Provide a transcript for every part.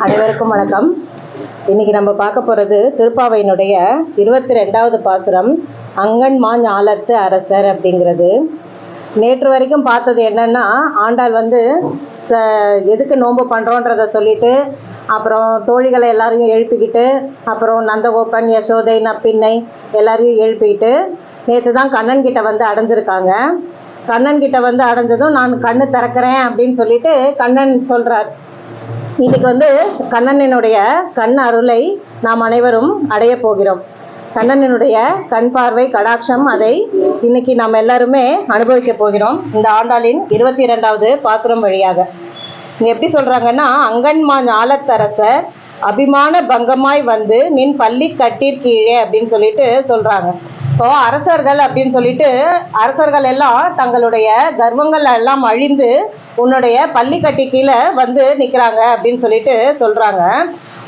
அனைவருக்கும் வணக்கம். இன்னைக்கு நம்ம பார்க்க போகிறது திருப்பாவையினுடைய 22வது பாசுரம், அங்கன்மா ஞாலத்து அரசர் அப்படிங்கிறது. நேற்று வரைக்கும் பார்த்தது என்னன்னா, ஆண்டாள் எதுக்கு நோன்பு பண்ணுறோன்றதை சொல்லிட்டு, அப்புறம் தோழிகளை எல்லாரையும் எழுப்பிக்கிட்டு, அப்புறம் நந்தகோபன், யசோதை, நப்பின்னை எல்லாரையும் எழுப்பிக்கிட்டு நேற்று தான் கண்ணன் கிட்ட அடைஞ்சிருக்காங்க. கண்ணன் கிட்ட அடைஞ்சதும் நான் கண்ணு திறக்கிறேன் அப்படின்னு சொல்லிட்டு கண்ணன் சொல்கிறார். இன்னைக்கு கண்ணனினுடைய கண் அருளை நாம் அனைவரும் அடைய போகிறோம். கண்ணனினுடைய கண் பார்வை கடாட்சம், அதை இன்னைக்கு நாம் எல்லாருமே அனுபவிக்க போகிறோம் இந்த ஆண்டாளின் 22வது பாசுரம் வழியாக. இங்க எப்படி சொல்றாங்கன்னா, அங்கன்மா ஞாலத்தரசர் அபிமான பங்கமாய் நின் பள்ளி கீழே அப்படின்னு சொல்லிட்டு சொல்றாங்க. இப்போ அரசர்கள் அப்படின்னு சொல்லிட்டு அரசர்கள் எல்லாம் தங்களுடைய கர்வங்கள் எல்லாம் அழிந்து உன்னுடைய பள்ளிக்கட்டி கீழே நிற்கிறாங்க அப்படின்னு சொல்லிட்டு சொல்றாங்க.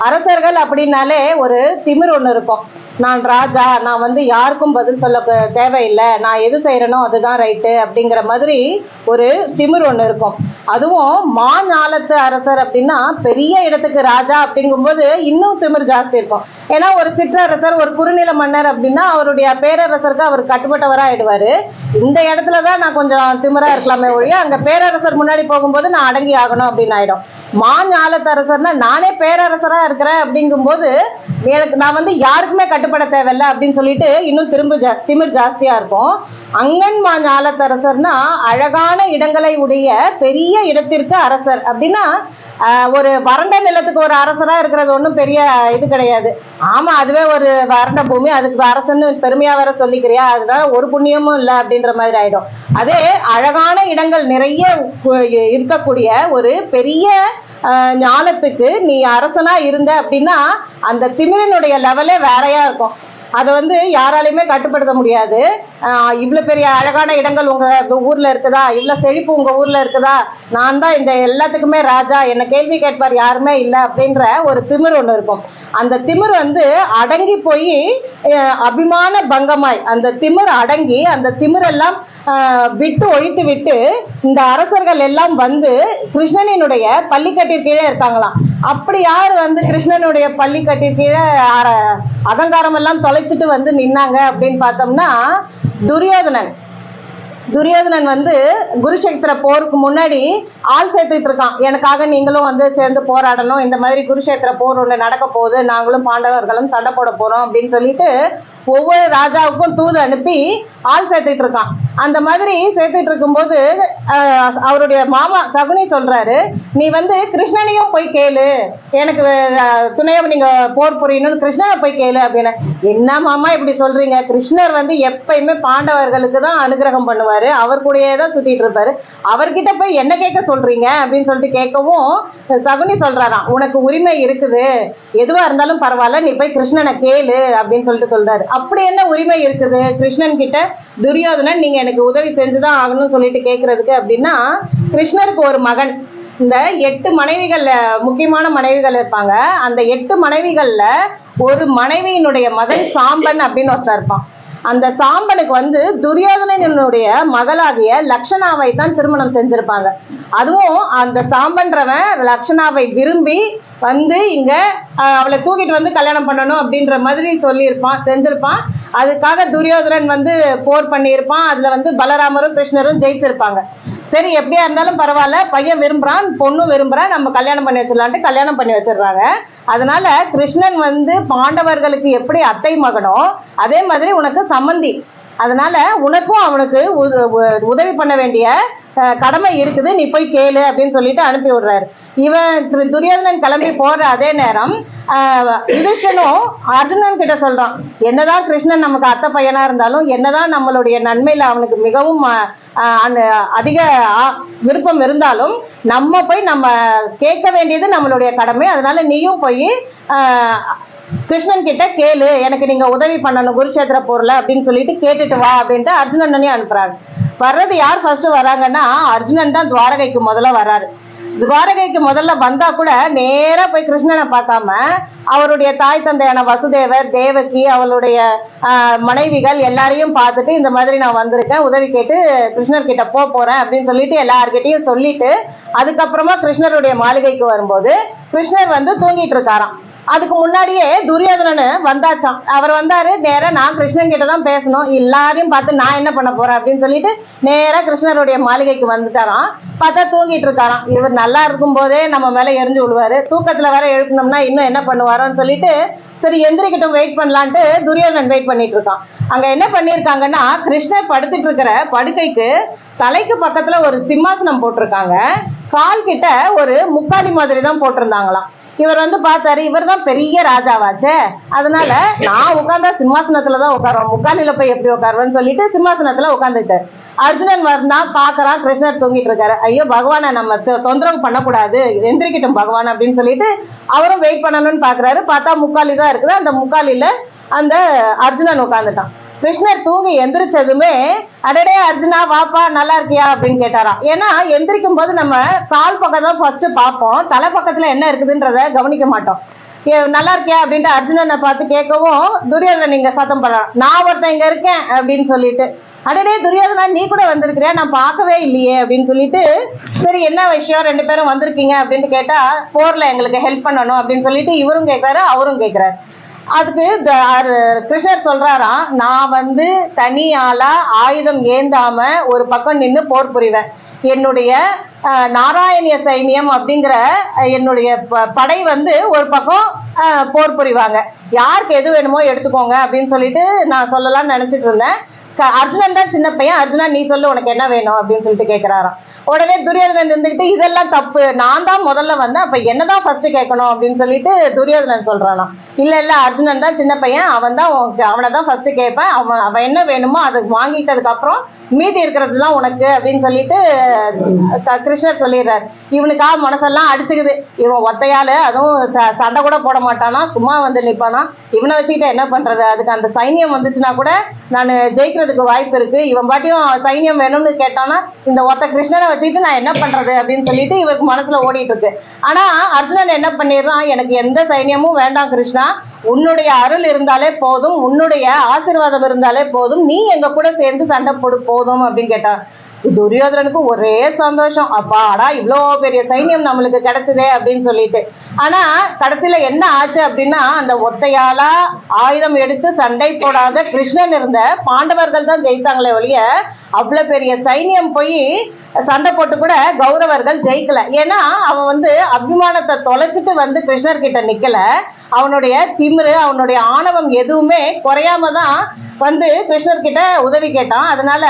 அரசர்கள் அப்படின்னாலே ஒரு திமிர் ஒன்று இருக்கும். நான் ராஜா, நான் யாருக்கும் பதில் சொல்ல தேவையில்லை, நான் எது செய்கிறேனோ அதுதான் ரைட்டு அப்படிங்கிற மாதிரி ஒரு திமிர் ஒன்று இருக்கும். அதுவும் மாஞாலத்து அரசர் அப்படின்னா பெரிய இடத்துக்கு ராஜா அப்படிங்கும்போது இன்னும் திமிர் ஜாஸ்தி இருக்கும். ஏன்னா ஒரு சிற்றரசர், ஒரு குறுநில மன்னர் அப்படின்னா அவருடைய பேரரசருக்கு அவர் கட்டுப்பட்டவராக ஆயிடுவார். இந்த இடத்துல தான் நான் கொஞ்சம் திமிரா இருக்கலாமே ஒழிய, அங்கே பேரரசர் முன்னாடி போகும்போது நான் அடங்கி ஆகணும் அப்படின்னு ஆயிடும். மாஞாலத்து அரசர்னா நானே பேரரசரா இருக்கிறேன் அப்படிங்கும்போது எனக்கு நான் யாருக்குமே கட்டுப்பட தேவையில்லை அப்படின்னு சொல்லிட்டு இன்னும் திமிர் ஜாஸ்தியா இருக்கும். அங்கன்மா ஞாலத்தரசர்னா அழகான இடங்களை உடைய பெரிய இடத்திற்கு அரசர் அப்படின்னா, ஒரு வறண்ட நிலத்துக்கு ஒரு அரசரா இருக்கிறது ஒன்றும் பெரிய இது கிடையாது. ஆமா, அதுவே ஒரு வறண்ட பூமி, அதுக்கு அரசன்னு பெருமையா வேற சொல்லிக்கிறியா, அதனால ஒரு புண்ணியமும் இல்லை அப்படின்ற மாதிரி ஆயிடும். அதே அழகான இடங்கள் நிறைய இருக்கக்கூடிய ஒரு பெரிய ஞானத்துக்கு நீ அரசனா இருந்த அப்படின்னா அந்த திமிரனுடைய லெவலே வேறையா இருக்கும். அதை யாராலையுமே கட்டுப்படுத்த முடியாது. இவ்வளவு பெரிய அழகான இடங்கள் உங்க ஊர்ல இருக்குதா, இவ்வளவு செழிப்பு உங்க ஊர்ல இருக்குதா, நான் தான் இந்த எல்லாத்துக்குமே ராஜா, என்ன கேள்வி கேட்பார் யாருமே இல்லை அப்படின்ற ஒரு திமிர் ஒண்ணு இருக்கும். அந்த திமிர் அடங்கி போய் அபிமான பங்கமாய் அந்த திமிர் அடங்கி அந்த திமிரெல்லாம் விட்டு ஒழித்து விட்டு இந்த அரசர்கள் எல்லாம் கிருஷ்ணனினுடைய பள்ளிக்கட்டிற்கு கீழே இருக்காங்களாம். அப்படி யார் கிருஷ்ணனுடைய பள்ளிக்கட்டிற்கு கீழே அகங்காரம் எல்லாம் தொலைச்சிட்டு நின்னாங்க அப்படின்னு பார்த்தோம்னா, துரியோதனன் குருஷேத்திர போருக்கு முன்னாடி ஆள் சேர்த்துட்டு இருக்கான். எனக்காக நீங்களும் சேர்ந்து போராடணும், இந்த மாதிரி குருஷேத்திர போர் ஒன்று நடக்க போகுது, நாங்களும் பாண்டவர்களும் சண்டை போட போறோம் அப்படின்னு சொல்லிட்டு ஒவ்வொரு ராஜாவுக்கும் தூது அனுப்பி ஆள் சேர்த்துட்டு இருக்கான். அந்த மாதிரி சேர்த்துட்டு இருக்கும்போது அவருடைய மாமா சகுனி சொல்றாரு, நீ கிருஷ்ணனையும் போய் கேளு, எனக்கு துணையை நீங்க போர் புரியணும்னு கிருஷ்ணனை போய் கேளு அப்படின்னு. என்ன மாமா இப்படி சொல்றீங்க, கிருஷ்ணர் எப்பயுமே பாண்டவர்களுக்கு தான் அனுகிரகம் பண்ணுவாரு, அவர் கூடயே தான் சுத்திட்டு இருப்பாரு, அவர்கிட்ட போய் என்ன கேட்க சொல்றீங்க அப்படின்னு சொல்லிட்டு கேட்கவும் சகுனி சொல்றாராம், உனக்கு உரிமை இருக்குது, எதுவா இருந்தாலும் பரவாயில்ல, நீ போய் கிருஷ்ணனை கேளு அப்படின்னு சொல்லிட்டு சொல்றாரு. அப்படி என்ன உரிமை இருக்குது கிருஷ்ணன் கிட்ட துரியோதனன் நீங்க எனக்கு உதவி செஞ்சுதான் ஆகணும்னு சொல்லிட்டு கேட்கறதுக்கு அப்படின்னா, கிருஷ்ணருக்கு ஒரு மகன், இந்த 8 மனைவிகள் முக்கியமான மனைவிகள் இருப்பாங்க. அந்த 8 மனைவிகள்ல ஒரு மனைவியினுடைய மகன் சாம்பன் அப்படின்னு ஒருத்தர் இருப்பான். அந்த சாம்பனுக்கு துரியோதனனுடைய மகளாகிய லக்ஷணாவை தான் திருமணம் செஞ்சிருப்பாங்க. அதுவும் அந்த சாம்பன்றவன் லக்ஷணாவை விரும்பி இங்க அவளை தூக்கிட்டு கல்யாணம் பண்ணணும் அப்படின்ற மாதிரி செஞ்சிருப்பான். அதுக்காக துரியோதனன் போர் பண்ணியிருப்பான். அதுல பலராமரும் கிருஷ்ணரும் ஜெயிச்சிருப்பாங்க. சரி, எப்படியா இருந்தாலும் பரவாயில்ல, பையன் விரும்புறான், பொண்ணும் விரும்புறான், நம்ம கல்யாணம் பண்ணி வச்சிடலான்ட்டு கல்யாணம் பண்ணி வச்சிடுறாங்க. அதனால கிருஷ்ணன் பாண்டவர்களுக்கு எப்படி அத்தை மகனோ அதே மாதிரி உனக்கு சம்மந்தி, அதனால உனக்கும் அவனுக்கு உதவி பண்ண வேண்டிய கடமை இருக்குது, நீ போய் கேளு அப்படின்னு சொல்லிட்டு அனுப்பி விடுறாரு. இவன் துரியோதனன் கிளம்பி போற அதே நேரம் யுதிஷ்டனும் அர்ஜுனன் கிட்ட சொல்றான், என்னதான் கிருஷ்ணன் நமக்கு அத்தை பையனா இருந்தாலும், என்னதான் நம்மளுடைய நன்மையில அவனுக்கு மிகவும் அதிக விருப்பம் இருந்தாலும், நம்ம போய் நம்ம கேட்க வேண்டியது நம்மளுடைய கடமை, அதனால நீயும் போய் கிருஷ்ணன் கிட்ட கேளு, எனக்கு நீங்க உதவி பண்ணணும் குருஷேத்திர போர்ல அப்படின்னு சொல்லிட்டு கேட்டுட்டு வா அப்படின்ட்டு அர்ஜுனனையும் அனுப்புறாங்க. வர்றது யார் ஃபர்ஸ்ட் வராங்கன்னா, அர்ஜுனன் தான் துவாரகைக்கு முதல்ல வர்றாரு. துவாரகைக்கு முதல்ல வந்தா கூட நேரா போய் கிருஷ்ணனை பார்க்காம அவருடைய தாய் தந்தையான வசுதேவர், தேவகி, அவளுடைய மனைவிகள் எல்லாரையும் பார்த்துட்டு இந்த மாதிரி நான் வந்திருக்கேன், உதவி கேட்டு கிருஷ்ணர் கிட்ட போறேன் அப்படின்னு சொல்லிட்டு எல்லார்கிட்டையும் சொல்லிட்டு அதுக்கப்புறமா கிருஷ்ணருடைய மாளிகைக்கு வரும்போது கிருஷ்ணர் வந்து தூங்கிட்டு இருக்காராம். அதுக்கு முன்னாடியே துரியோதனன் வந்தாச்சான். அவர் வந்தாரு, நேரா நான் கிருஷ்ணன் கிட்ட தான் பேசணும், எல்லாரையும் பார்த்து நான் என்ன பண்ண போறேன் அப்படின்னு சொல்லிட்டு நேரா கிருஷ்ணருடைய மாளிகைக்கு வந்துட்டாராம். பார்த்தா தூங்கிட்டு இருக்காராம். இவர் நல்லா இருக்கும் போதே நம்ம மேல எரிஞ்சு விடுவாரு, தூக்கத்துல வர எழுப்பினோம்னா இன்னும் என்ன பண்ணுவாரோன்னு சொல்லிட்டு சரி எந்திரிக்கிட்டும் வெயிட் பண்ணலான்ட்டு துரியோதனன் வெயிட் பண்ணிட்டு இருக்கான். அங்க என்ன பண்ணிருக்காங்கன்னா, கிருஷ்ணர் படுத்துட்டு இருக்கிற படுக்கைக்கு தலைக்கு பக்கத்துல ஒரு சிம்மாசனம் போட்டிருக்காங்க. கால் கிட்ட ஒரு முக்காலி மாதிரி தான் போட்டிருந்தாங்களாம். இவர் வந்து பார்த்தாரு, இவர் தான் பெரிய ராஜாவாச்சே, அதனால நான் உட்கார்ந்தா சிம்மாசனத்துலதான் உட்காருவேன், முக்காலில போய் எப்படி உட்காருவேன்னு சொல்லிட்டு சிம்மாசனத்துல உட்காந்துட்டாரு. அர்ஜுனன் வந்தான், பாக்குறான் கிருஷ்ணர் தூங்கிட்டு இருக்காரு. ஐயோ பகவானை நம்ம தொந்தரவு பண்ணக்கூடாது, எந்திரிக்கிட்டும் பகவான் அப்படின்னு சொல்லிட்டு அவரும் வெயிட் பண்ணணும்னு பாக்குறாரு. பார்த்தா முக்காலி தான் இருக்குது. அந்த முக்காலில அந்த அர்ஜுனன் உட்காந்துட்டான். கிருஷ்ணர் தூங்கி எந்திரிச்சதுமே அடடே அர்ஜுனா வாப்பா நல்லா இருக்கியா அப்படின்னு கேட்டாராம். ஏன்னா எந்திரிக்கும் போது நம்ம கால் பக்கம் தான் ஃபர்ஸ்ட் பார்ப்போம், தலை பக்கத்துல என்ன இருக்குதுன்றத கவனிக்க மாட்டோம். நல்லா இருக்கியா அப்படின்ட்டு அர்ஜுனனை பார்த்து கேட்கவும் துரியோதனன் இங்க சத்தம் பண்றான், நான் ஒருத்தன் இங்க இருக்கேன் அப்படின்னு சொல்லிட்டு. அடடே துரியோதனா நீ கூட வந்திருக்கிறியா, நான் பார்க்கவே இல்லையே அப்படின்னு சொல்லிட்டு சரி என்ன விஷயம், 2 பேரும் வந்திருக்கீங்க அப்படின்னு கேட்டா போர்ல எங்களுக்கு ஹெல்ப் பண்ணணும் அப்படின்னு சொல்லிட்டு இவரும் கேட்கிறாரு அவரும் கேட்கிறாரு. அதுக்கு கிருஷ்ணர் சொல்றாராம், நான் வந்து தனியாளா ஆயுதம் ஏந்தாம ஒரு பக்கம் நின்று போர் புரிவேன், என்னுடைய நாராயணிய சைனியம் அப்படிங்கிற என்னுடைய படை வந்து ஒரு பக்கம் போர் புரிவாங்க, யாருக்கு எது வேணுமோ எடுத்துக்கோங்க அப்படின்னு சொல்லிட்டு நான் சொல்லலாம்னு நினைச்சிட்டு இருந்தேன். அர்ஜுனன் தான் சின்ன பையன், அர்ஜுனா நீ சொல்லு உனக்கு என்ன வேணும் அப்படின்னு சொல்லிட்டு கேட்கிறாராம். உடனே துரியோதனன் இருந்துகிட்டு இதெல்லாம் தப்பு, நான் தான் முதல்ல வந்தேன், அப்ப என்னதான் ஃபர்ஸ்ட் கேட்கணும் அப்படின்னு சொல்லிட்டு துரியோதனன் சொல்றானா. இல்ல அர்ஜுனன் தான் சின்ன பையன், அவனை தான் ஃபர்ஸ்ட் கேட்பேன், அவன் என்ன வேணுமோ அதை வாங்கிட்டதுக்கு அப்புறம் மீதி இருக்கிறது தான் உனக்கு அப்படின்னு சொல்லிட்டு கிருஷ்ணர் சொல்லிடுறாரு. இவனுக்கா மனசெல்லாம் அடிச்சுக்குது, இவன் ஒத்தையால அதுவும் சண்டை கூட போட மாட்டானா, சும்மா வந்து நிப்பானா, இவனை வச்சுக்கிட்ட என்ன பண்றது, அதுக்கு அந்த சைன்யம் வந்துச்சுன்னா கூட நான் ஜெயிக்கிறதுக்கு வாய்ப்பு இருக்கு, இவன் பாட்டியும் சைன்யம் வேணும்னு கேட்டானா இந்த ஒத்த கிருஷ்ணனை வச்சுக்கிட்டு நான் என்ன பண்றது அப்படின்னு சொல்லிட்டு இவருக்கு மனசுல ஓடிட்டு இருக்கு. ஆனா அர்ஜுனன் என்ன பண்ணிடுறான், எனக்கு எந்த சைன்யமும் வேண்டாம் கிருஷ்ணா, உன்னுடைய அருள் இருந்தாலே போதும், உன்னுடைய ஆசீர்வாதம் இருந்தாலே போதும், நீ எங்க கூட சேர்ந்து சண்டை போடு போதும் அப்படின்னு கேட்டான். துரியோதனனுக்கு ஒரே சந்தோஷம், அப்பாடா இவ்வளோ பெரிய சைன்யம் நம்மளுக்கு கிடைச்சதே அப்படின்னு சொல்லிட்டு. ஆனா கடைசியில என்ன ஆச்சு அப்படின்னா, அந்த ஒத்தையாலா ஆயுதம் எடுத்து சண்டை போடாத கிருஷ்ணன் இருந்த பாண்டவர்கள் தான் ஜெயித்தாங்களே ஒழிய அவ்வளவு பெரிய சைன்யம் போய் சண்டை போட்டு கூட கௌரவர்கள் ஜெயிக்கல. ஏன்னா அவன் வந்து அபிமானத்தை தொலைச்சிட்டு வந்து கிருஷ்ணர் கிட்ட நிக்கல, அவனுடைய திமிரு அவனுடைய ஆணவம் எதுவுமே குறையாம தான் வந்து கிருஷ்ணர் கிட்ட உதவி கேட்டான். அதனால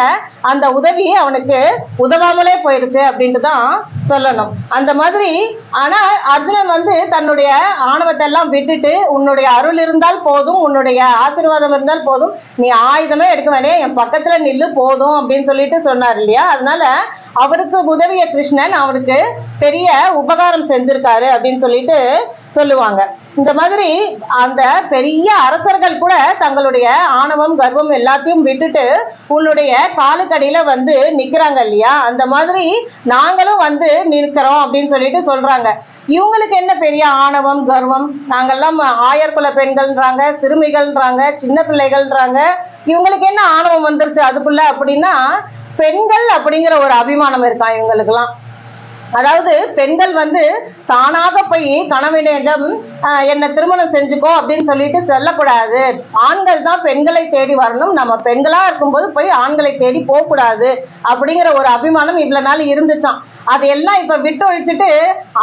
அந்த உதவி அவனுக்கு உதவாமலே போயிருச்சு அப்படின்ட்டு தான் சொல்லணும். அந்த மாதிரி ஆனா அர்ஜுனன் வந்து தன்னுடைய ஆணவத்தை எல்லாம் விட்டுட்டு உன்னுடைய அருள் இருந்தால் போதும், உன்னுடைய ஆசீர்வாதம் இருந்தால் போதும், நீ ஆயுதமே எடுக்க வேண்டிய என் பக்கத்துல நில்லு போதும் அப்படின்னு சொல்லிட்டு சொன்னார் இல்லையா. அதனால அவருக்கு உதவிய கிருஷ்ணன் அவருக்கு பெரிய உபகாரம் செஞ்சிருக்காரு அப்படின்னு சொல்லிட்டு சொல்லுவாங்க. இந்த மாதிரி அந்த பெரிய அரசர்கள் கூட தங்களுடைய ஆணவம் கர்வம் எல்லாத்தையும் விட்டுட்டு உன்னுடைய காலுக்கடியில வந்து நிக்கிறாங்க இல்லையா, அந்த மாதிரி நாங்களும் வந்து நிற்கிறோம் அப்படின்னு சொல்லிட்டு சொல்றாங்க. இவங்களுக்கு என்ன பெரிய ஆணவம் கர்வம், நாங்கெல்லாம் ஆயர்குல பெண்கள்ன்றாங்க, சிறுமிகள்ன்றாங்க, சின்ன பிள்ளைகள்ன்றாங்க, இவங்களுக்கு என்ன ஆணவம் வந்துருச்சு அதுக்குள்ள அப்படின்னா, பெண்கள் அப்படிங்கிற ஒரு அபிமானம் இருக்கான் இவங்களுக்கெல்லாம். அதாவது பெண்கள் வந்து தானாக போய் கணவனிடம் என்ன திருமணம் செஞ்சுக்கோ அப்படின்னு சொல்லிட்டு சொல்லக்கூடாது, ஆண்கள் தான் பெண்களை தேடி வரணும், நம்ம பெண்களா இருக்கும்போது போய் ஆண்களை தேடி போகக்கூடாது அப்படிங்கிற ஒரு அபிமானம் இவ்வளவு நாள் இருந்துச்சான். அதையெல்லாம் இப்ப விட்டு ஒழிச்சுட்டு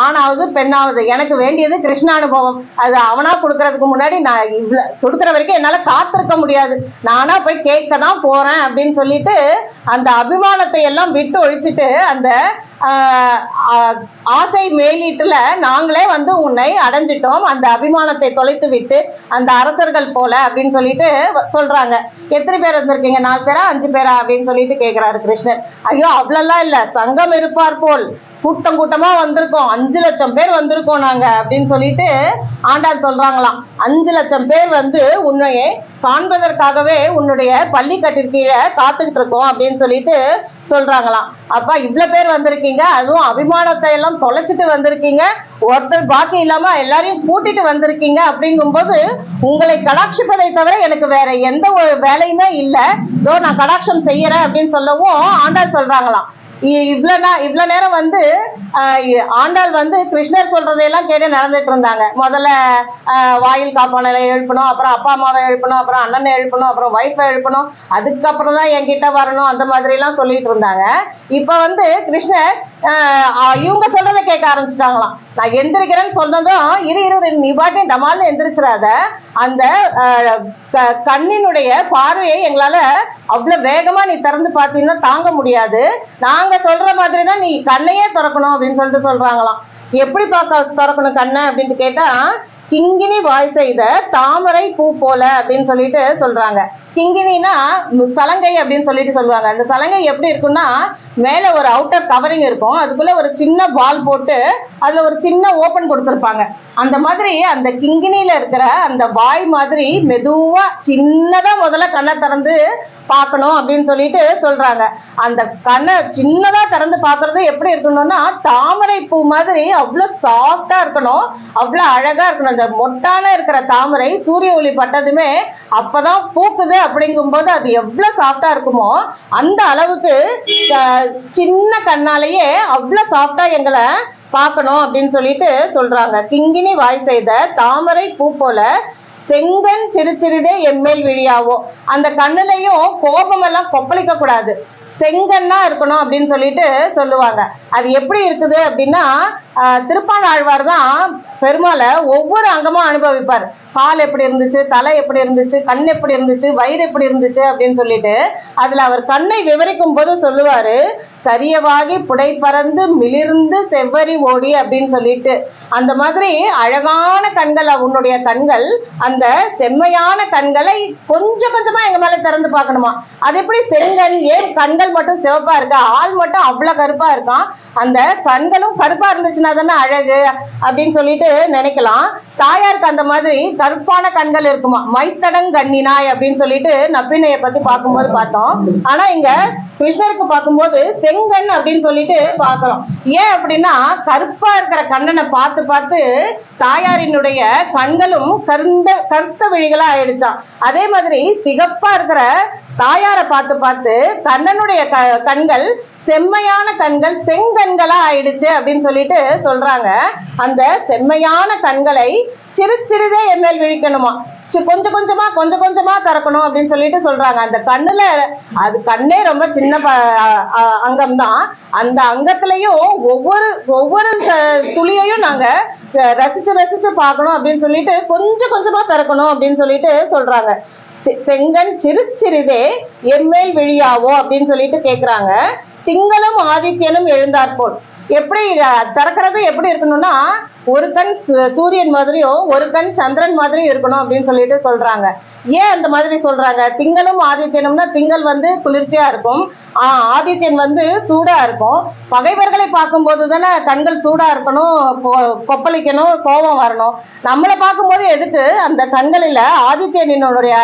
ஆணாவது பெண்ணாவது எனக்கு வேண்டியது கிருஷ்ண அனுபவம், அது அவனா கொடுக்கறதுக்கு முன்னாடி நான் இவ்வளவு கொடுக்குற வரைக்கும் என்னால காத்திருக்க முடியாது, நானா போய் கேட்க தான் போறேன் அப்படின்னு சொல்லிட்டு அந்த அபிமானத்தை எல்லாம் விட்டு ஒழிச்சுட்டு அந்த ஆசை மேலீட்டுல நாங்களே வந்து உன்னை அடைஞ்சிட்டோம், அந்த அபிமானத்தை தொலைத்து விட்டு அந்த அரசர்கள் போல அப்படின்னு சொல்லிட்டு சொல்றாங்க. எத்தனை பேர் வந்திருக்கீங்க, 4 பேரா 5 பேரா அப்படின்னு சொல்லிட்டு கேட்கிறாரு கிருஷ்ணர். ஐயோ அவ்வளோலாம் இல்ல, சங்கம் இருப்பார் போல் கூட்டம் கூட்டமா வந்திருக்கோம், 5 லட்சம் பேர் வந்திருக்கோம் நாங்க அப்படின்னு சொல்லிட்டு ஆண்டாள் சொல்றாங்களாம். 5 லட்சம் பேர் வந்து உன்னையே காண்பதற்காகவே உன்னுடைய பள்ளிக்கட்டிற்கு கீழே காத்துக்கிட்டு இருக்கோம் அப்படின்னு சொல்லிட்டு சொல்றாங்களாம். அப்பா இவ்வளவு பேர் வந்திருக்கீங்க, அதுவும் அபிமானத்தை எல்லாம் தொலைச்சிட்டு வந்திருக்கீங்க, ஒருத்தர் பாக்கி இல்லாம எல்லாரையும் கூட்டிட்டு வந்திருக்கீங்க. அப்படிங்கும்போது உங்களை கடாட்சிப்பதை தவிர எனக்கு வேற எந்த ஒரு வேலையுமே இல்லை, இதோ நான் கடாட்சம் செய்யறேன் அப்படின்னு சொல்லவும் ஆண்டாள் சொல்றாங்களாம். இவ்வளவு நேரம் வந்து ஆண்டாள் வந்து கிருஷ்ணர் சொல்றதையெல்லாம் கேட்டு நடந்துட்டு இருந்தாங்க. முதல்ல வாயில் காப்பானலை எழுப்பணும், அப்புறம் அப்பா அம்மாவை எழுப்பணும், அப்புறம் அண்ணனை எழுப்பணும், அப்புறம் ஒய்ஃபை எழுப்பணும், அதுக்கப்புறம் தான் என்கிட்ட வரணும், அந்த மாதிரி எல்லாம் சொல்லிட்டு இருந்தாங்க. இப்ப வந்து கிருஷ்ணர் இவங்க சொல்றதை கேட்க ஆரம்பிச்சுட்டாங்களாம். நான் எந்திரிக்கிறேன்னு சொன்னதும் இரு நீ பாட்டு டமால்னு எந்திரிச்சிடாத, அந்த கண்ணினுடைய பார்வையை எங்களால அவ்வளவு வேகமா நீ திறந்து பார்த்தீங்கன்னா தாங்க முடியாது, நாங்க சொல்ற மாதிரி தான் நீ கண்ணையே திறக்கணும் அப்படின்னு சொல்லிட்டு சொல்றாங்களாம். எப்படி பார்க்க திறக்கணும் கண்ணை அப்படின்னு கேட்டா, கிங்கினி வாய் செய்த தாமரை பூ போல அப்படின்னு சொல்லிட்டு சொல்றாங்க. கிங்கினினா சலங்கை அப்படின்னு சொல்லிட்டு சொல்லுவாங்க. அந்த சலங்கை எப்படி இருக்குன்னா, மேல ஒரு அவுட்டர் கவரிங் இருக்கும், அதுக்குள்ள ஒரு சின்ன பால் போட்டு அதுல ஒரு சின்ன ஓபன் கொடுத்துருப்பாங்க. அந்த மாதிரி அந்த கிங்கினியில இருக்கிற அந்த வாய் மாதிரி மெதுவா சின்னதா முதல்ல கண்ணை திறந்து பார்க்கணும் அப்படின்னு சொல்லிட்டு சொல்றாங்க. அந்த கண்ணை சின்னதா திறந்து பார்க்கறது எப்படி இருக்கணும்னா, தாமரை பூ மாதிரி அவ்வளவு சாஃப்டா இருக்கணும், அவ்வளவு அழகா இருக்கணும். அந்த மொட்டான இருக்கிற தாமரை சூரிய ஒளி பட்டதுமே அப்பதான் பூக்குது, அப்படிங்கும்போது அது எவ்வளவு சாஃப்டா இருக்குமோ அந்த அளவுக்கு சின்ன கண்ணாலேயே அவ்வளவு சாஃப்டா எங்களை பார்க்கணும் அப்படின்னு சொல்லிட்டு சொல்றாங்க. கிங்கினி வாய் செய்த தாமரை பூ போல செங்கன் சிறுசிறிதே எம்மேல் விழியாவோ, அந்த கண்ணுலையும் கோபம் எல்லாம் கொப்பளிக்க கூடாது, செங்கன்னா இருக்கணும் அப்படின்னு சொல்லிட்டு சொல்லுவாங்க. அது எப்படி இருக்குது அப்படின்னா, திருப்பாணாழ்வார் தான் பெருமாளை ஒவ்வொரு அங்கமா அனுபவிப்பார். கால் எப்படி இருந்துச்சு, தலை எப்படி இருந்துச்சு, கண் எப்படி இருந்துச்சு, வயிறு எப்படி இருந்துச்சு அப்படின்னு சொல்லிட்டு அதுல அவர் கண்ணை விவரிக்கும் போது சொல்லுவாரு, கரியவாகி புடை பறந்து மிளிர்ந்து செவ்வரி ஓடி அப்படின்னு சொல்லிட்டு. அந்த மாதிரி அழகான கண்கள் உன்னுடைய கண்கள், அந்த செம்மையான கண்களை கொஞ்சம் கொஞ்சமா எங்க மேல திறந்து பார்க்கணுமா. அது எப்படி செங்கல், ஏன் கண்கள் மட்டும் சிவப்பா இருக்கா, ஆள் மட்டும் அவ்வளவு கருப்பா இருக்கான், அந்த கண்களும் கருப்பா இருந்துச்சுன்னா தானே அழகு அப்படின்னு சொல்லிட்டு நினைக்கலாம். தாயாருக்கு அந்த மாதிரி கருப்பான கண்கள் இருக்குமா, மைத்தடங்கண்ணினாய் அப்படின்னு சொல்லிட்டு நப்பினைய பத்தி பார்க்கும்போது பார்த்தோம். ஆனா இங்க கிருஷ்ணருக்கு பார்க்கும்போது செங்கண் அப்படின்னு சொல்லிட்டு பார்க்கிறோம். ஏன் அப்படின்னா, கருப்பா இருக்கிற கண்ணனை பார்த்து பார்த்து தாயாரினுடைய கண்களும் கருத்த விழிகளா ஆயிடுச்சான். அதே மாதிரி சிகப்பா இருக்கிற தாயாரை பார்த்து பார்த்து கண்ணனுடைய கண்கள் செம்மையான கண்கள் செங்கண்களா ஆயிடுச்சு அப்படின்னு சொல்லிட்டு சொல்றாங்க. அந்த செம்மையான கண்களை சிறிதே எம்மேல் விழிக்கணுமா, கொஞ்சம் கொஞ்சமா திறக்கணும் அப்படின்னு சொல்லிட்டு சொல்றாங்க. அந்த கண்ணுல அது கண்ணே ரொம்ப சின்ன அங்கம் தான், அந்த அங்கத்திலையும் ஒவ்வொரு துளியையும் நாங்க ரசிச்சு பார்க்கணும் அப்படின்னு சொல்லிட்டு கொஞ்சம் கொஞ்சமா திறக்கணும் அப்படின்னு சொல்லிட்டு சொல்றாங்க. செங்கன் சிறிதே எம்மேல் விழியாவோ அப்படின்னு சொல்லிட்டு கேக்குறாங்க. திங்களும் ஆதித்யனும் எழுந்தாற்போல், எப்படி திறக்கிறது எப்படி இருக்கணும்னா, ஒரு கண் சூரியன் மாதிரியும் ஒரு கண் சந்திரன் மாதிரியும் இருக்கணும் அப்படின்னு சொல்லிட்டு சொல்றாங்க. ஏன் அந்த மாதிரி சொல்றாங்க? திங்களும் ஆதித்யனும்னா, திங்கள் வந்து குளிர்ச்சியா இருக்கும், ஆதித்யன் வந்து சூடா இருக்கும். பகைவர்களை பார்க்கும் போது தானே கண்கள் சூடா இருக்கணும், கொப்பளிக்கணும், கோபம் வரணும். நம்மளை பார்க்கும்போது எதுக்கு அந்த கண்களில ஆதித்யனுடைய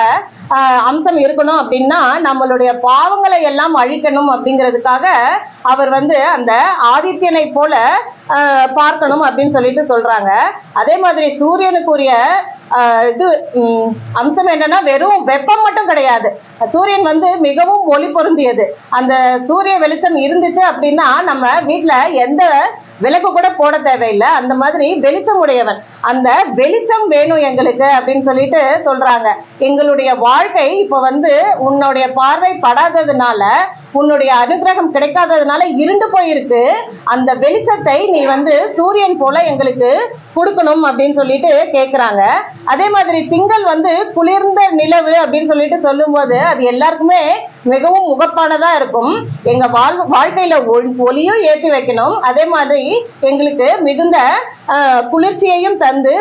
அம்சம் இருக்கணும் அப்படின்னா, நம்மளுடைய பாவங்களை எல்லாம் அழிக்கணும் அப்படிங்கிறதுக்காக அவர் வந்து அந்த ஆதித்யனை போல பார்க்கணும் அப்படின்னு சொல்லிட்டு சொல்றாங்க. அதே மாதிரி சூரியனுக்குரிய இது அம்சம் என்னன்னா, வெறும் வெப்பம் மட்டும் கிடையாது, சூரியன் வந்து மிகவும் ஒளி பொருந்தியது. அந்த சூரிய வெளிச்சம் இருந்துச்சு அப்படின்னா நம்ம வீட்டுல எந்த விளக்கு கூட போட தேவையில்லை, அந்த மாதிரி வெளிச்சம் உடையவன். அந்த வெளிச்சம் வேணும் எங்களுக்கு அப்படின்னு சொல்லிட்டு சொல்றாங்க. எங்களுடைய வாழ்க்கை இப்ப வந்து உன்னுடைய பார்வை படாததுனால, உன்னுடைய அனுகிரகம் கிடைக்காததுனால இருண்டு போயிருக்கு. அந்த வெளிச்சத்தை நீ வந்து சூரியன் போல எங்களுக்கு கொடுக்கணும் அப்படின்னு சொல்லிட்டு கேக்குறாங்க. அதே மாதிரி திங்கள் வந்து குளிர்ந்த நிலவு அப்படின்னு சொல்லிட்டு சொல்லும் போது அது எல்லாருக்குமே மிகவும் முகப்பானதா இருக்கும். எங்க வாழ்க்கையில ஒளியும் ஏற்றி வைக்கணும், அதே மாதிரி எங்களுக்கு மிகுந்த குளிர்ச்சியையும் தந்து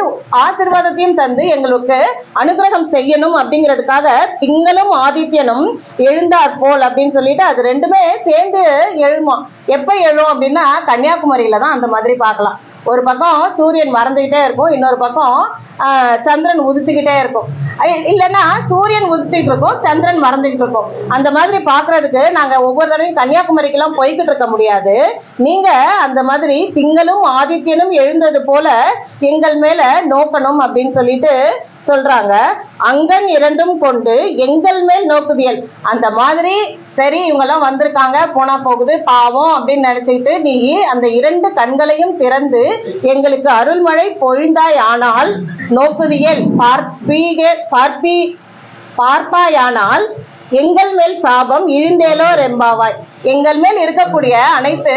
ஆசீர்வாதத்தையும் தந்து எங்களுக்கு அனுகிரகம் செய்யணும் அப்படிங்கிறதுக்காக திங்களும் ஆதித்யனும் எழுந்தார் போல் அப்படின்னு சொல்லிட்டு அது ரெண்டுமே சேர்ந்து எழுமா. எப்ப எழும் அப்படின்னா கன்னியாகுமரியில தான் அந்த மாதிரி பார்க்கலாம். ஒரு பக்கம் சூரியன் மறைஞ்சுக்கிட்டே இருக்கும், இன்னொரு பக்கம் சந்திரன் உதிச்சுக்கிட்டே இருக்கும். இல்லைன்னா சூரியன் உதிச்சுட்டு இருக்கும், சந்திரன் மறைஞ்சுக்கிட்டு இருக்கும். அந்த மாதிரி பாக்குறதுக்கு நாங்க ஒவ்வொரு தடவையும் கன்னியாகுமரிக்கு எல்லாம் போய்கிட்டு இருக்க முடியாது. நீங்க அந்த மாதிரி திங்களும் ஆதித்யனும் எழுந்தது போல எங்கள் மேல நோக்கணும் அப்படின்னு சொல்லிட்டு சொல்றாங்க. அங்கன் இரண்டும் கொண்டு எங்கள் மேல் நோக்குதியல். அந்த மாதிரி சரி இவங்கெல்லாம் வந்திருக்காங்க, போனா போகுது பாவம் அப்படின்னு நினைச்சுக்கிட்டு நீ அந்த இரண்டு கண்களையும் திறந்து எங்களுக்கு அருள்மழை பொழிந்தாய் ஆனால் நோக்குதியல் பார்ப்பாயானால் எங்கள் மேல் சாபம் இழிந்தேலோ ரெம்பாவாய். எங்கள் மேல் இருக்கக்கூடிய அனைத்து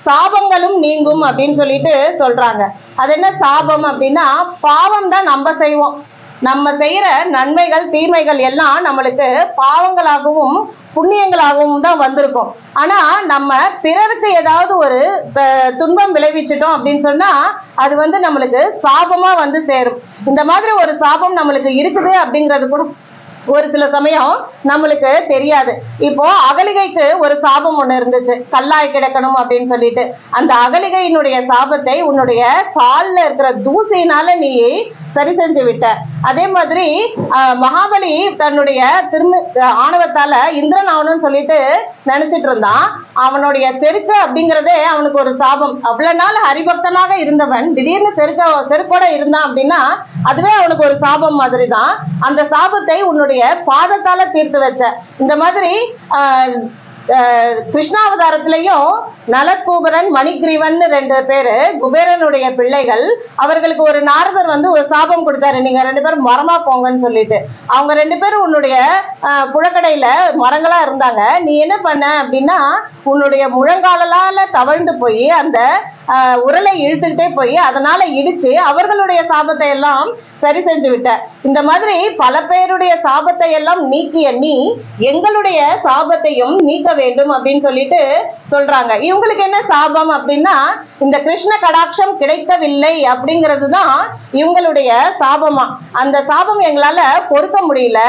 சாபங்களும் நீங்கும் அப்படின்னு சொல்லிட்டு சொல்றாங்க. அது என்ன சாபம் அப்படின்னா, பாவம் தான் நம்ம செய்வோம். நம்ம செய்யற நன்மைகள் தீமைகள் எல்லாம் நம்மளுக்கு பாவங்களாகவும் புண்ணியங்களாகவும் தான் வந்திருக்கும். ஆனா நம்ம பிறருக்கு ஏதாவது ஒரு துன்பம் விளைவிச்சிட்டோம் அப்படின்னு சொன்னா அது வந்து நம்மளுக்கு சாபமா வந்து சேரும். இந்த மாதிரி ஒரு சாபம் நம்மளுக்கு இருக்குது அப்படிங்கிறது கூட ஒரு சில சமயம் நம்மளுக்கு தெரியாது. இப்போ அகலிகைக்கு ஒரு சாபம் ஒண்ணு இருந்துச்சு, கல்லாய் கிடக்கணும் அப்படின்னு சொல்லிட்டு. அந்த அகலிகையினுடைய சாபத்தை உன்னுடைய காலில் இருக்கிற தூசியினால நீ சரி செஞ்சு விட்ட. அதே மாதிரி மகாபலி தன்னுடைய ஆணவத்தால இந்திரன் ஆகணும்னு சொல்லிட்டு நினைச்சிட்டு இருந்தான். அவனுடைய செருக்கு அப்படிங்கிறதே அவனுக்கு ஒரு சாபம். அவ்வளவு நாள் ஹரிபக்தனாக இருந்தவன் திடீர்னு செருக்கோட இருந்தான் அப்படின்னா அதுவே அவனுக்கு ஒரு சாபம் மாதிரி தான். அந்த சாபத்தை உன்னுடைய பாதத்தால தீர்த்து வச்ச. இந்த மாதிரி கிருஷ்ணாவதாரத்திலையும் நலக்கூபரன் மணிகிரீவன் ரெண்டு பேரு குபேரனுடைய பிள்ளைகள். அவர்களுக்கு ஒரு நாரதர் வந்து ஒரு சாபம் கொடுத்தாரு, நீங்க ரெண்டு பேரும் மரமா போங்கன்னு சொல்லிட்டு. அவங்க ரெண்டு பேரும் உன்னுடைய புழக்கடையில மரங்களா இருந்தாங்க. நீ என்ன பண்ண அப்படின்னா உன்னுடைய முழங்காலால தவழ்ந்து போய் அந்த உரலை இழுத்துக்கிட்டே போய் அதனால இடிச்சு அவர்களுடைய சாபத்தை எல்லாம் சரி செஞ்சு விட்ட. இந்த மாதிரி பல பேருடைய சாபத்தை எல்லாம் நீக்கிய நீ எங்களுடைய சாபத்தையும் நீக்க வேண்டும் அப்படின்னு சொல்லிட்டு சொல்றாங்க. இவங்களுக்கு என்ன சாபம் அப்படின்னா இந்த கிருஷ்ண கடாட்சம் கிடைக்கவில்லை அப்படிங்கிறது தான் இவங்களுடைய சாபமா. அந்த சாபம் எங்களால பொறுக்க முடியல,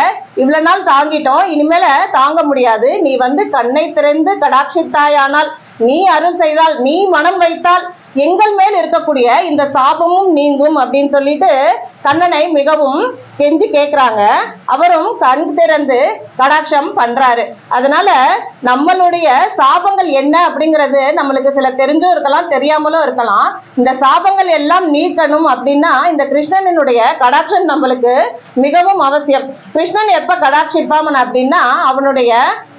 இவ்வளவு நாள் தாங்கிட்டோம், இனிமேல தாங்க முடியாது. நீ வந்து கண்ணை திறந்து கடாட்சித்தாயானால், நீ அருள் செய்தால், நீ மனம் வைத்தால் எங்கள் மேல் இருக்கக்கூடிய இந்த சாபமும் நீங்கும் அப்படின்னு சொல்லிட்டு கண்ணனை மிகவும் கெஞ்சி கேட்கிறாங்க. அவரும் கண் திறந்து கடாட்சம் பண்றாரு. அதனால நம்மளுடைய சாபங்கள் என்ன அப்படிங்கிறது நம்மளுக்கு சில தெரிஞ்சும் இருக்கலாம், தெரியாமலும் இருக்கலாம். இந்த சாபங்கள் எல்லாம் நீக்கணும் அப்படின்னா இந்த கிருஷ்ணனுடைய கடாட்சம் நம்மளுக்கு மிகவும் அவசியம். கிருஷ்ணன் எப்ப கடாட்சிப்பாமன் அப்படின்னா அவனுடைய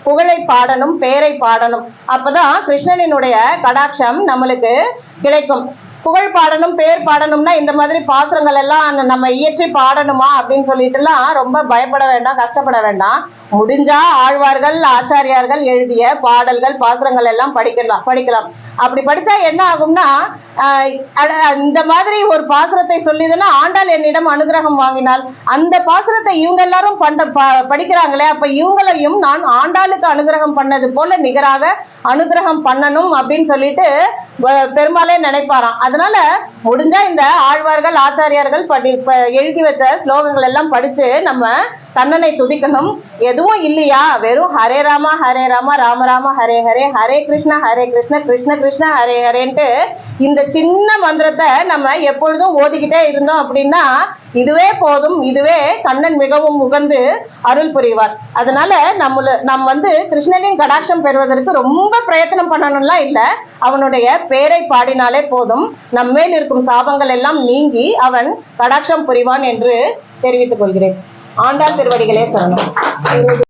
புகழை பாடணும், பேரை பாடணும். அப்பதான் கிருஷ்ணனினுடைய கடாட்சம் நம்மளுக்கு கிடைக்கும். புகழ் பாடணும், பேர் பாடணும்னா இந்த மாதிரி பாசுரங்கள் எல்லாம் நம்ம இயற்றி பாடணுமா அப்படின்னு சொல்லிட்டு எல்லாம் ரொம்ப பயப்பட வேண்டாம், கஷ்டப்பட வேண்டாம். முடிஞ்சா ஆழ்வார்கள் ஆச்சாரியார்கள் எழுதிய பாடல்கள் பாசுரங்கள் எல்லாம் படிக்கலாம். அப்படி படிச்சா என்ன ஆகும்னா இந்த மாதிரி ஒரு பாசுரத்தை சொல்லிதுன்னா ஆண்டாள் என்னிடம் அனுகிரகம் வாங்கினாள். அந்த பாசுரத்தை இவங்க எல்லாரும் படிக்கிறாங்களே, அப்ப இவங்களையும் நான் ஆண்டாளுக்கு அனுகிரகம் பண்ணது போல நிகராக அனுகிரகம் பண்ணணும் அப்படின்னு சொல்லிட்டு பெருமாளே நினைப்பாராம். அதனால முடிஞ்சா இந்த ஆழ்வார்கள் ஆச்சாரியார்கள் எழுதி வச்ச ஸ்லோகங்கள் எல்லாம் படிச்சு நம்ம கண்ணனை துதிக்கணும். எதுவும் இல்லையா, வெறும் ஹரே ராமா ராம ராம ஹரே ஹரே, ஹரே கிருஷ்ண கிருஷ்ண கிருஷ்ண ஹரே ஹரேன்ட்டு இந்த சின்ன மந்திரத்தை நம்ம எப்பொழுதும் ஓதிக்கிட்டே இருந்தோம் அப்படின்னா இதுவே போதும். இதுவே கண்ணன் மிகவும் உகந்து அருள் புரிவார். அதனால நம்ம வந்து கிருஷ்ணனின் கடாட்சம் பெறுவதற்கு ரொம்ப பிரயத்தனம் பண்ணணும்லாம் இல்லை, அவனுடைய பேரை பாடினாலே போதும். நம்ம மேல் இருக்கும் சாபங்கள் எல்லாம் நீங்கி அவன் கடாட்சம் புரிவான் என்று தெரிவித்துக் கொள்கிறேன். ஆண்டாள் திருவடிகளே சரணம்.